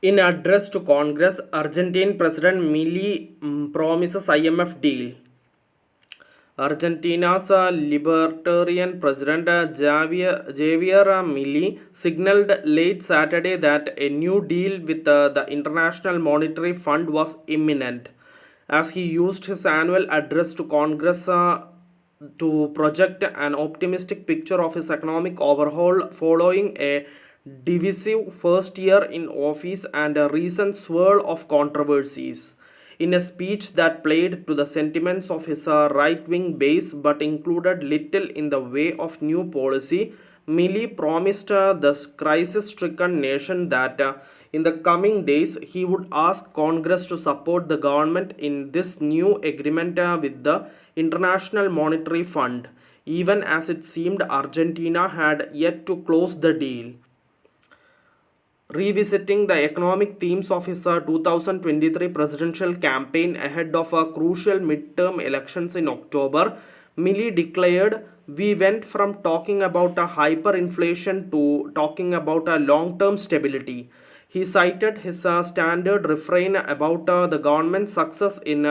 In address to Congress, Argentine President Milei promises IMF deal. Argentina's Libertarian President Javier Milei signaled late Saturday that a new deal with the International Monetary Fund was imminent, as he used his annual address to Congress to project an optimistic picture of his economic overhaul following a divisive first year in office and a recent swirl of controversies. In a speech that played to the sentiments of his right wing base but included little in the way of new policy, Milley promised the crisis stricken nation that in the coming days he would ask Congress to support the government in this new agreement with the International Monetary Fund, even as it seemed Argentina had yet to close the deal. Revisiting the economic themes of his 2023 presidential campaign ahead of crucial midterm elections in October, Milley declared, "We went from talking about a hyperinflation to talking about a long term stability." He cited his standard refrain about the government's success in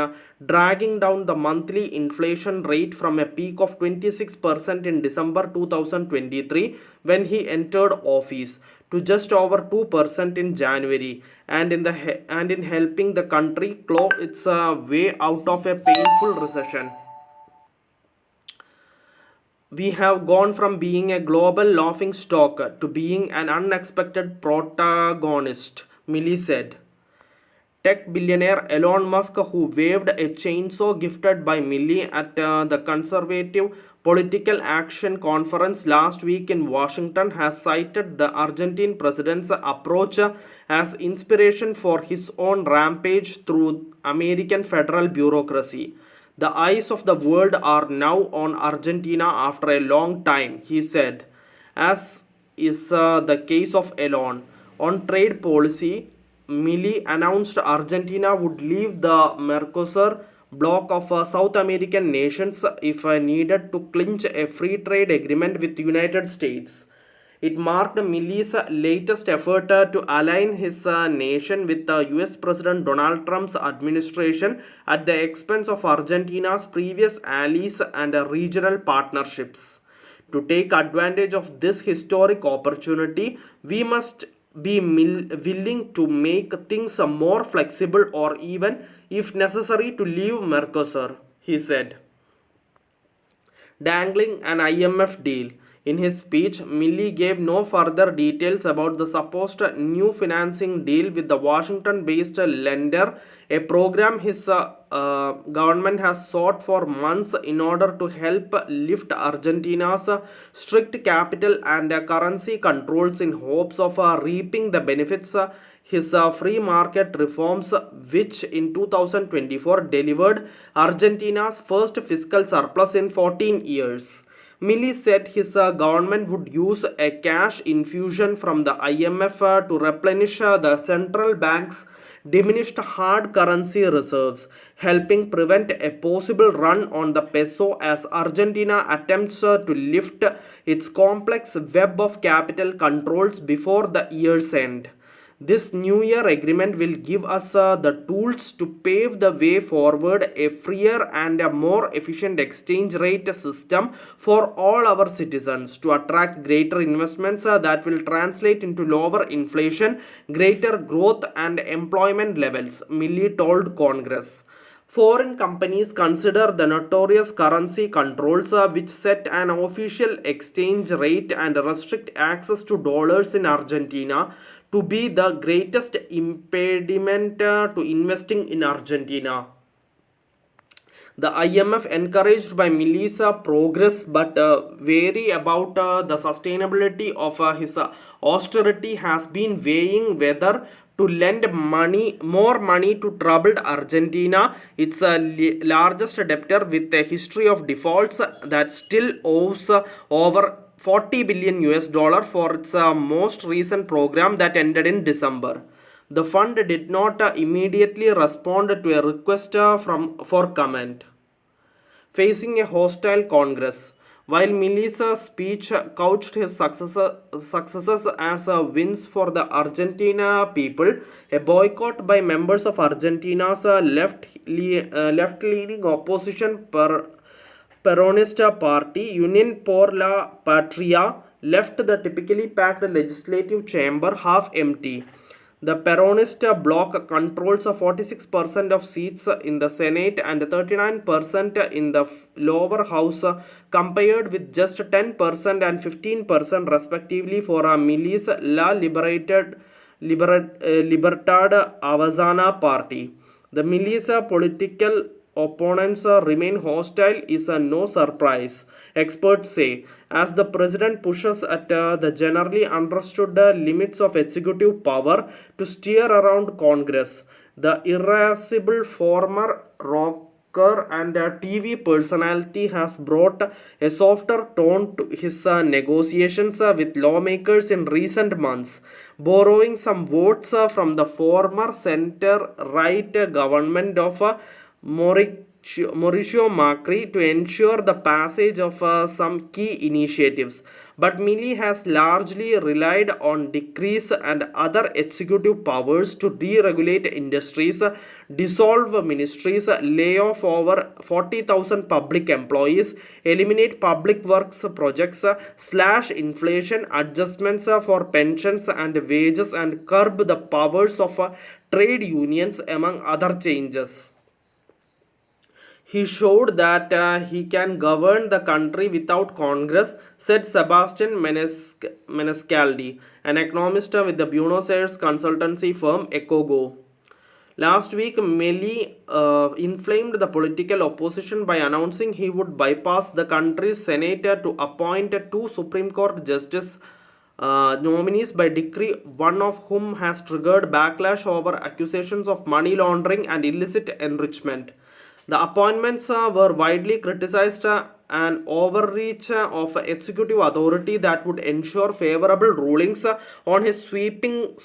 dragging down the monthly inflation rate from a peak of 26% in December 2023 when he entered office to just over 2% in January, and in helping the country claw its way out of a painful recession. We have gone from being a global laughing stock to being an unexpected protagonist, Milley said. Tech billionaire Elon Musk, who waved a chainsaw gifted by Milley at the Conservative Political Action Conference last week in Washington, has cited the Argentine president's approach as inspiration for his own rampage through American federal bureaucracy. The eyes of the world are now on Argentina after a long time, he said, as is the case of Elon. On trade policy, Milley announced Argentina would leave the Mercosur bloc of South American nations if needed to clinch a free trade agreement with the United States. It marked Milley's latest effort to align his nation with US President Donald Trump's administration at the expense of Argentina's previous allies and regional partnerships. To take advantage of this historic opportunity, we must be willing to make things more flexible or even, if necessary, to leave Mercosur, he said, dangling an IMF deal. In his speech, Milley gave no further details about the supposed new financing deal with the Washington based lender, a program his government has sought for months in order to help lift Argentina's strict capital and currency controls in hopes of reaping the benefits. His free market reforms, which in 2024 delivered Argentina's first fiscal surplus in 14 years. Milley said his government would use a cash infusion from the IMF to replenish the central bank's diminished hard currency reserves, helping prevent a possible run on the peso as Argentina attempts to lift its complex web of capital controls before the year's end. This New Year agreement will give us the tools to pave the way forward a freer and a more efficient exchange rate system for all our citizens to attract greater investments that will translate into lower inflation, greater growth and employment levels, Milley told Congress. Foreign companies consider the notorious currency controls which set an official exchange rate and restrict access to dollars in Argentina to be the greatest impediment to investing in Argentina. The IMF, encouraged by Milley's progress but wary about the sustainability of his austerity, has been weighing whether to lend more money to troubled Argentina, its largest debtor with a history of defaults that still owes over 40 billion US dollar for its most recent program that ended in December. The fund did not immediately respond to a request for comment. Facing a hostile Congress, While Milei's speech couched his successes as wins for the Argentina people, a boycott by members of Argentina's left-leaning opposition Peronist party, Union por la Patria, left the typically packed legislative chamber half empty. The Peronist bloc controls 46% of seats in the Senate and 39% in the lower house, compared with just 10% and 15% respectively for Milei's Libertad Avanzada party. The Milei's political opponents remain hostile is no surprise, experts say, as the president pushes at the generally understood limits of executive power to steer around Congress. The irascible former rocker and TV personality has brought a softer tone to his negotiations with lawmakers in recent months, borrowing some votes from the former center-right government of Mauricio Macri to ensure the passage of some key initiatives. But Milei has largely relied on decrees and other executive powers to deregulate industries, dissolve ministries, lay off over 40,000 public employees, eliminate public works projects, slash inflation adjustments for pensions and wages, and curb the powers of trade unions, among other changes. He showed that he can govern the country without Congress, said Sebastian Menescaldi, an economist with the Buenos Aires consultancy firm Ecogo. Last week, Milei inflamed the political opposition by announcing he would bypass the country's Senate to appoint two Supreme Court justice nominees by decree, one of whom has triggered backlash over accusations of money laundering and illicit enrichment. The appointments were widely criticized an overreach of executive authority that would ensure favorable rulings on his sweeping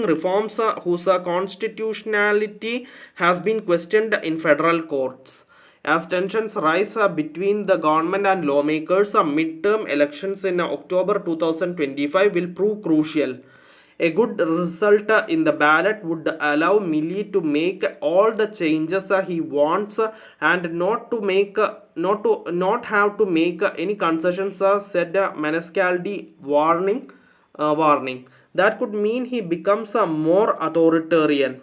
reforms whose constitutionality has been questioned in federal courts. As tensions rise between the government and lawmakers, midterm elections in October 2025 will prove crucial. A good result in the ballot would allow Milei to make all the changes he wants and not have to make any concessions, said Menescaldi, warning. That could mean he becomes more authoritarian,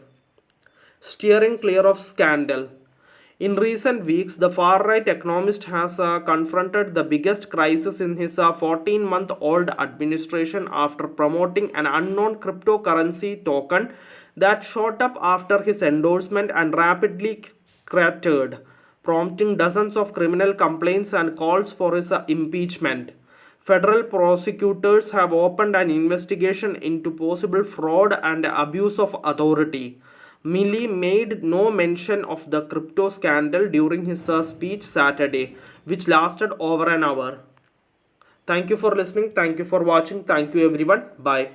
steering clear of scandal. In recent weeks, the far-right economist has confronted the biggest crisis in his 14-month-old administration after promoting an unknown cryptocurrency token that shot up after his endorsement and rapidly cratered, prompting dozens of criminal complaints and calls for his impeachment. Federal prosecutors have opened an investigation into possible fraud and abuse of authority. Milei made no mention of the crypto scandal during his speech Saturday, which lasted over an hour. Thank you for listening. Thank you for watching. Thank you everyone. Bye.